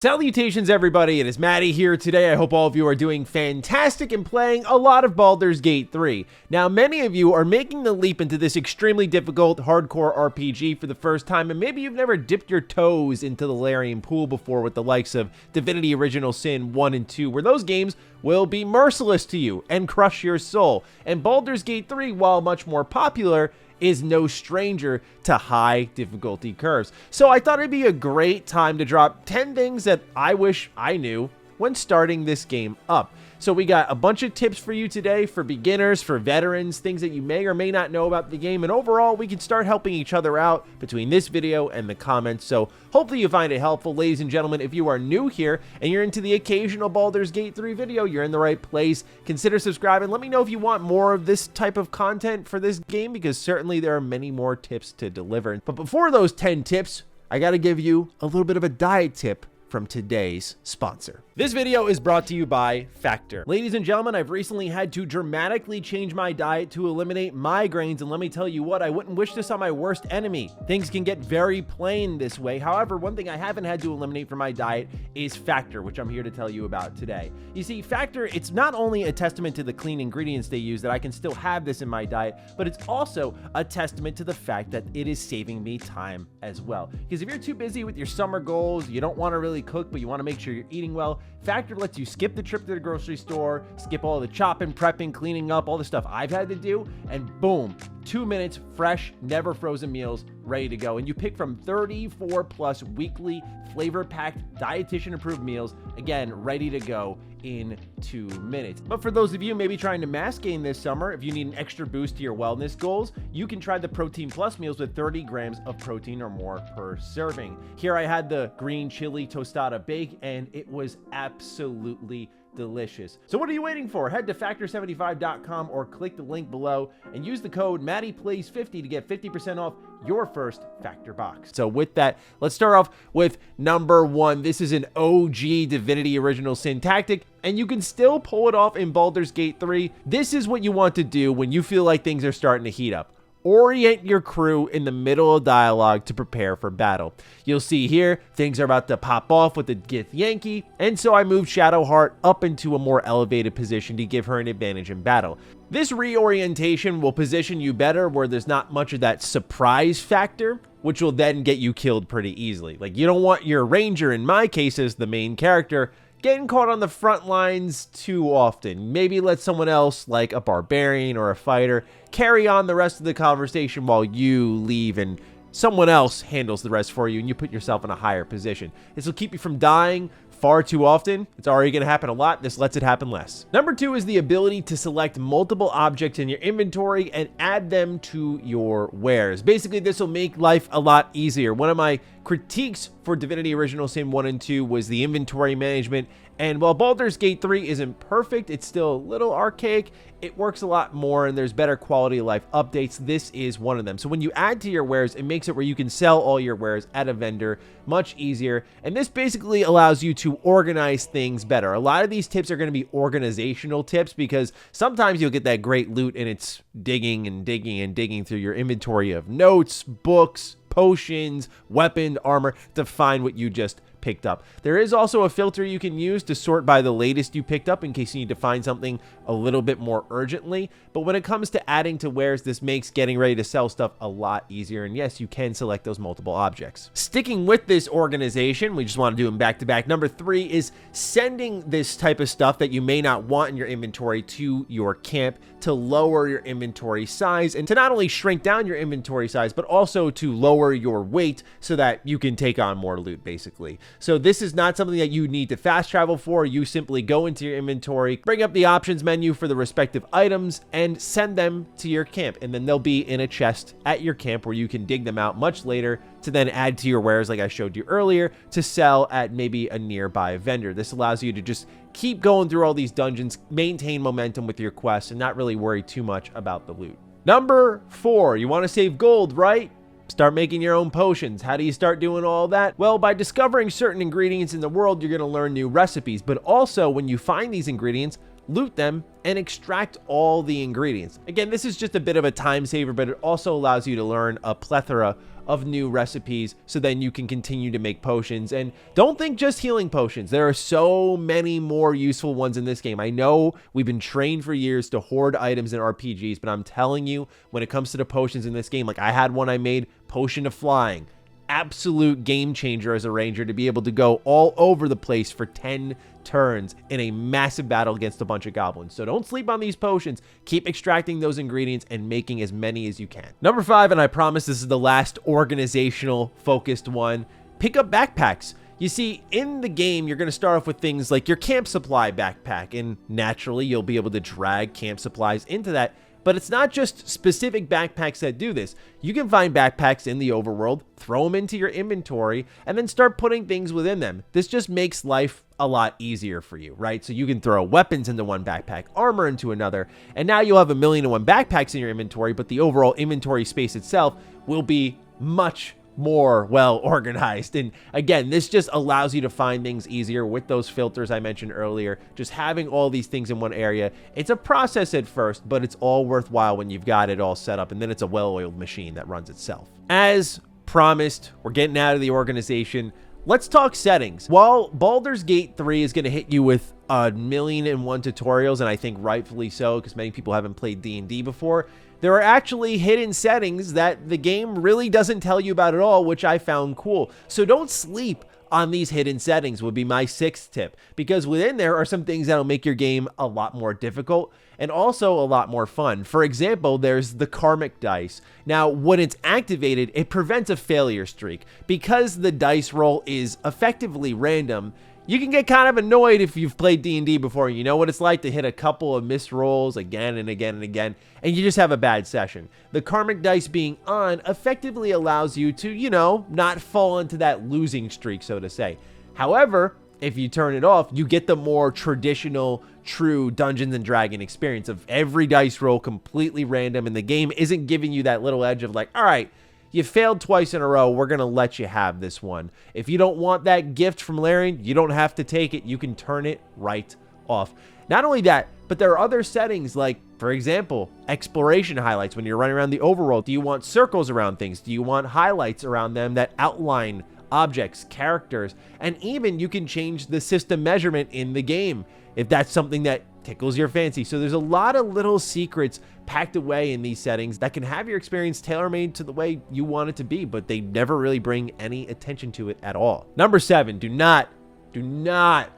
Salutations everybody, it is Matty here today. I hope all of you are doing fantastic and playing a lot of Baldur's Gate 3. Now, many of you are making the leap into this extremely difficult hardcore RPG for the first time, and maybe you've never dipped your toes into the Larian pool before with the likes of Divinity Original Sin 1 and 2, where those games will be merciless to you and crush your soul. And Baldur's Gate 3, while much more popular, is no stranger to high difficulty curves. So I thought it'd be a great time to drop 10 things that I wish I knew when starting this game up. So we got a bunch of tips for you today for beginners, for veterans, things that you may or may not know about the game, and overall we can start helping each other out between this video and the comments. So hopefully you find it helpful. Ladies and gentlemen, if you are new here and you're into the occasional Baldur's Gate 3 video, you're in the right place. Consider subscribing. Let me know if you want more of this type of content for this game, because certainly there are many more tips to deliver. But before those 10 tips, I got to give you a little bit of a diet tip from today's sponsor. This video is brought to you by Factor. Ladies and gentlemen, I've recently had to dramatically change my diet to eliminate migraines, and let me tell you what, I wouldn't wish this on my worst enemy. Things can get very plain this way. However, one thing I haven't had to eliminate from my diet is Factor, which I'm here to tell you about today. You see, Factor, it's not only a testament to the clean ingredients they use that I can still have this in my diet, but it's also a testament to the fact that it is saving me time as well. Because if you're too busy with your summer goals, you don't want to really cook, but you want to make sure you're eating well, Factor lets you skip the trip to the grocery store, skip all the chopping, prepping, cleaning up, all the stuff I've had to do, and boom, 2 minutes, fresh, never frozen meals, ready to go. And you pick from 34 plus weekly flavor-packed, dietitian-approved meals, again, ready to go in 2 minutes. But for those of you maybe trying to mass gain this summer, if you need an extra boost to your wellness goals, you can try the Protein Plus meals with 30 grams of protein or more per serving. Here I had the green chili tostada bake, and it was absolutely delicious. So what are you waiting for? Head to factor75.com or click the link below and use the code MattyPlays50 to get 50% off your first Factor box. So with that, let's start off with number 1. This is an OG Divinity Original Sin tactic, and you can still pull it off in Baldur's Gate 3. This is what you want to do when you feel like things are starting to heat up. Orient your crew in the middle of dialogue to prepare for battle. You'll see here, things are about to pop off with the Githyanki, and so I moved Shadowheart up into a more elevated position to give her an advantage in battle. This reorientation will position you better where there's not much of that surprise factor, which will then get you killed pretty easily. Like, you don't want your ranger, in my case as the main character, getting caught on the front lines too often. Maybe let someone else, like a barbarian or a fighter, carry on the rest of the conversation while you leave and someone else handles the rest for you, and you put yourself in a higher position. This will keep you from dying far too often. It's already going to happen a lot. This lets it happen less. Number 2 is the ability to select multiple objects in your inventory and add them to your wares. Basically, this will make life a lot easier. One of my critiques for Divinity Original Sin 1 and 2 was the inventory management, and while Baldur's Gate 3 isn't perfect, it's still a little archaic, it works a lot more and there's better quality of life updates. This is one of them. So when you add to your wares, it makes it where you can sell all your wares at a vendor much easier, and this basically allows you to organize things better. A lot of these tips are going to be organizational tips, because sometimes you'll get that great loot and it's digging and digging and digging through your inventory of notes, books, potions, weapon, armor to find what you just picked up. There is also a filter you can use to sort by the latest you picked up in case you need to find something a little bit more urgently. But when it comes to adding to wares, this makes getting ready to sell stuff a lot easier. And yes, you can select those multiple objects. Sticking with this organization, we just want to do them back to back. Number 3 is sending this type of stuff that you may not want in your inventory to your camp to lower your inventory size and to not only shrink down your inventory size, but also to lower your weight so that you can take on more loot, basically. So this is not something that you need to fast travel for. You simply go into your inventory, bring up the options menu for the respective items, and send them to your camp. And then they'll be in a chest at your camp where you can dig them out much later to then add to your wares, like I showed you earlier, to sell at maybe a nearby vendor. This allows you to just keep going through all these dungeons, maintain momentum with your quests, and not really worry too much about the loot. Number 4, you want to save gold, right? Start making your own potions. How do you start doing all that? Well, by discovering certain ingredients in the world, you're going to learn new recipes, but also when you find these ingredients, loot them, and extract all the ingredients. Again, this is just a bit of a time saver, but it also allows you to learn a plethora of new recipes so then you can continue to make potions. And don't think just healing potions. There are so many more useful ones in this game. I know we've been trained for years to hoard items in RPGs, but I'm telling you, when it comes to the potions in this game, like I had one I made, Potion of Flying. Absolute game changer as a ranger to be able to go all over the place for 10 turns in a massive battle against a bunch of goblins. So don't sleep on these potions. Keep extracting those ingredients and making as many as you can. Number 5, and I promise this is the last organizational focused one, pick up backpacks. You see, in the game, you're going to start off with things like your camp supply backpack, and naturally you'll be able to drag camp supplies into that. But it's not just specific backpacks that do this. You can find backpacks in the overworld, throw them into your inventory, and then start putting things within them. This just makes life a lot easier for you, right? So you can throw weapons into one backpack, armor into another, and now you'll have 1,000,001 backpacks in your inventory, but the overall inventory space itself will be much more well organized. And again, this just allows you to find things easier with those filters I mentioned earlier. Just having all these things in one area, it's a process at first, but it's all worthwhile when you've got it all set up, and then it's a well-oiled machine that runs itself. As promised, we're getting out of the organization. Let's talk settings. While Baldur's Gate 3 is going to hit you with 1,000,001 tutorials, and I think rightfully so, because many people haven't played D&D before, there are actually hidden settings that the game really doesn't tell you about at all, which I found cool. So don't sleep on these hidden settings would be my 6th tip, because within there are some things that'll make your game a lot more difficult and also a lot more fun. For example, there's the karmic dice. Now, when it's activated, it prevents a failure streak. Because the dice roll is effectively random, you can get kind of annoyed if you've played D&D before. You know what it's like to hit a couple of missed rolls again and again and again, and you just have a bad session. The karmic dice being on effectively allows you to, you know, not fall into that losing streak, so to say. However, if you turn it off, you get the more traditional, true Dungeons and Dragons experience of every dice roll completely random, and the game isn't giving you that little edge of like, all right, you failed twice in a row, we're going to let you have this one. If you don't want that gift from Larian, you don't have to take it. You can turn it right off. Not only that, but there are other settings like, for example, exploration highlights when you're running around the overworld. Do you want circles around things? Do you want highlights around them that outline objects, characters? And even you can change the system measurement in the game if that's something that tickles your fancy. So there's a lot of little secrets packed away in these settings that can have your experience tailor-made to the way you want it to be, but they never really bring any attention to it at all. Number 7, do not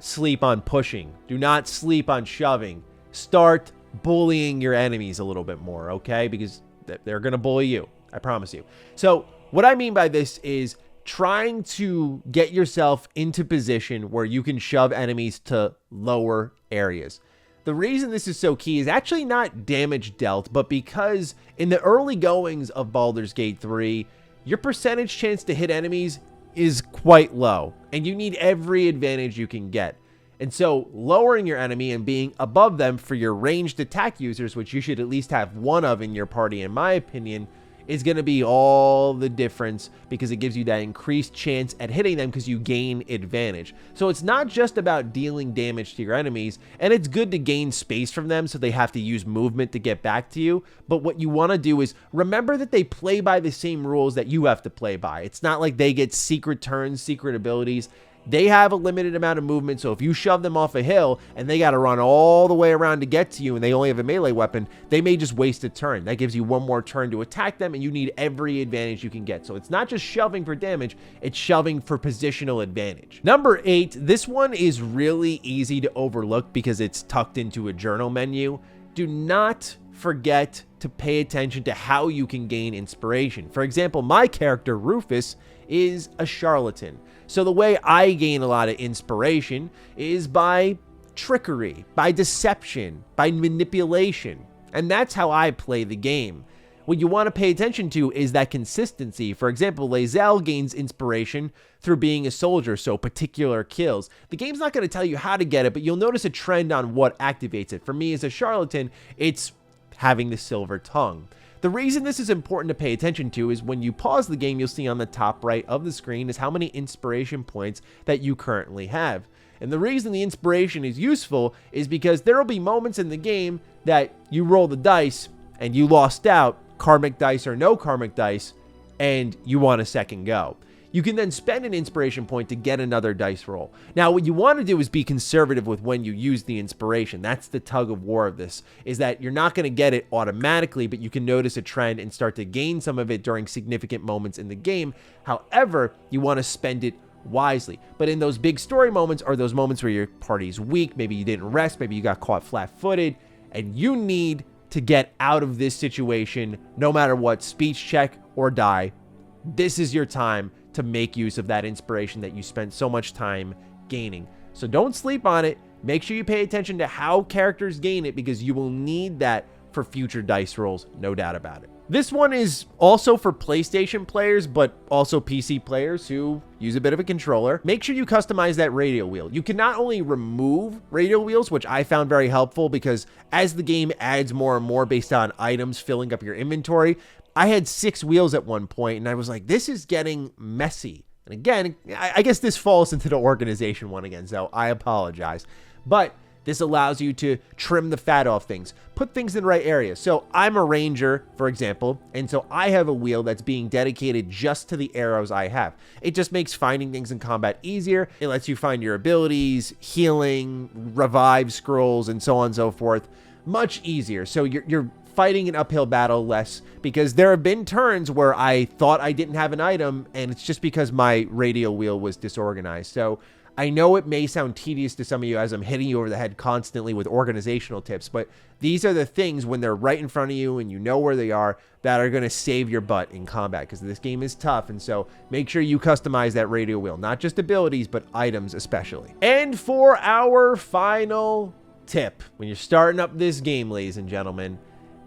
sleep on pushing. Do not sleep on shoving. Start bullying your enemies a little bit more, okay? Because they're going to bully you, I promise you. So what I mean by this is trying to get yourself into position where you can shove enemies to lower areas. The reason this is so key is actually not damage dealt, but because in the early goings of Baldur's Gate 3, your percentage chance to hit enemies is quite low, and you need every advantage you can get. And so lowering your enemy and being above them for your ranged attack users, which you should at least have one of in your party, in my opinion, is going to be all the difference, because it gives you that increased chance at hitting them because you gain advantage. So it's not just about dealing damage to your enemies, and it's good to gain space from them so they have to use movement to get back to you. But what you want to do is remember that they play by the same rules that you have to play by. It's not like they get secret turns, secret abilities. They have a limited amount of movement, so if you shove them off a hill and they got to run all the way around to get to you and they only have a melee weapon, they may just waste a turn. That gives you one more turn to attack them, and you need every advantage you can get. So it's not just shoving for damage, it's shoving for positional advantage. Number 8, this one is really easy to overlook because it's tucked into a journal menu. Do not forget to pay attention to how you can gain inspiration. For example, my character, Rufus, is a charlatan. So the way I gain a lot of inspiration is by trickery, by deception, by manipulation. And that's how I play the game. What you want to pay attention to is that consistency. For example, Lae'zel gains inspiration through being a soldier, so particular kills. The game's not going to tell you how to get it, but you'll notice a trend on what activates it. For me as a charlatan, it's having the silver tongue. The reason this is important to pay attention to is when you pause the game, you'll see on the top right of the screen is how many inspiration points that you currently have. And the reason the inspiration is useful is because there will be moments in the game that you roll the dice and you lost out, karmic dice or no karmic dice, and you want a second go. You can then spend an inspiration point to get another dice roll. Now, what you want to do is be conservative with when you use the inspiration. That's the tug of war of this, is that you're not going to get it automatically, but you can notice a trend and start to gain some of it during significant moments in the game. However, you want to spend it wisely. But in those big story moments, or those moments where your party's weak, maybe you didn't rest, maybe you got caught flat-footed, and you need to get out of this situation, no matter what, speech check or die, this is your time to make use of that inspiration that you spent so much time gaining. So don't sleep on it. Make sure you pay attention to how characters gain it, because you will need that for future dice rolls, no doubt about it. This one is also for PlayStation players, but also PC players who use a bit of a controller. Make sure you customize that radial wheel. You can not only remove radial wheels, which I found very helpful, because as the game adds more and more based on items filling up your inventory, I had 6 wheels at one point, and I was like, this is getting messy. And again, I guess this falls into the organization one again, so I apologize. But this allows you to trim the fat off things, put things in the right areas. So I'm a ranger, for example, and so I have a wheel that's being dedicated just to the arrows I have. It just makes finding things in combat easier. It lets you find your abilities, healing, revive scrolls, and so on and so forth much easier. So you're fighting an uphill battle less, because there have been turns where I thought I didn't have an item, and it's just because my radial wheel was disorganized. So I know it may sound tedious to some of you as I'm hitting you over the head constantly with organizational tips, but these are the things when they're right in front of you and you know where they are that are going to save your butt in combat, because this game is tough. And so make sure you customize that radial wheel, not just abilities, but items especially. And for our final tip, when you're starting up this game, ladies and gentlemen,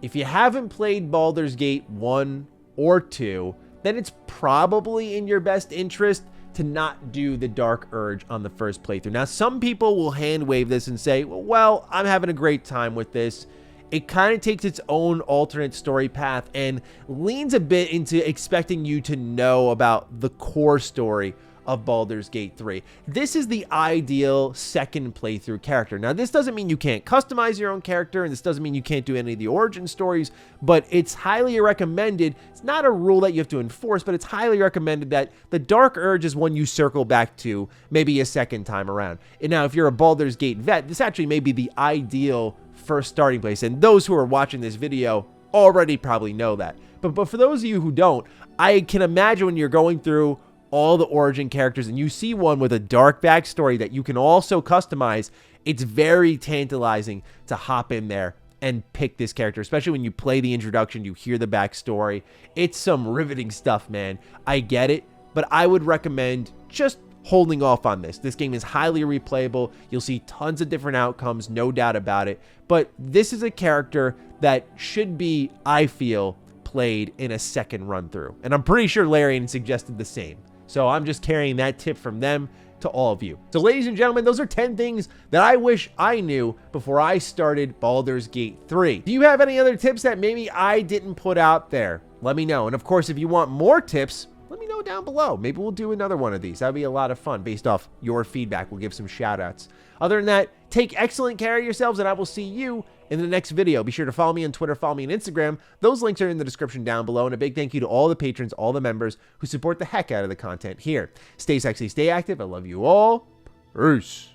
if you haven't played Baldur's Gate 1 or 2, then it's probably in your best interest to not do the Dark Urge on the first playthrough. Now, some people will hand wave this and say, well, I'm having a great time with this. It kind of takes its own alternate story path and leans a bit into expecting you to know about the core story of Baldur's Gate 3. This is the ideal second playthrough character. Now, this doesn't mean you can't customize your own character, and this doesn't mean you can't do any of the origin stories, but it's highly recommended. It's not a rule that you have to enforce, but it's highly recommended that the Dark Urge is one you circle back to maybe a second time around. And now, if you're a Baldur's Gate vet, this actually may be the ideal first starting place, and those who are watching this video already probably know that. But for those of you who don't, I can imagine when you're going through all the origin characters and you see one with a dark backstory that you can also customize, it's very tantalizing to hop in there and pick this character, especially when you play the introduction, you hear the backstory. It's some riveting stuff, man. I get it, but I would recommend just holding off on this. This game is highly replayable. You'll see tons of different outcomes, no doubt about it. But this is a character that should be, I feel, played in a second run through. And I'm pretty sure Larian suggested the same. So I'm just carrying that tip from them to all of you. So ladies and gentlemen, those are 10 things that I wish I knew before I started Baldur's Gate 3. Do you have any other tips that maybe I didn't put out there? Let me know. And of course, if you want more tips, let me know down below. Maybe we'll do another one of these. That'd be a lot of fun based off your feedback. We'll give some shout outs. Other than that, take excellent care of yourselves, and I will see you in the next video. Be sure to follow me on Twitter, follow me on Instagram. Those links are in the description down below. And a big thank you to all the patrons, all the members who support the heck out of the content here. Stay sexy, stay active. I love you all. Peace.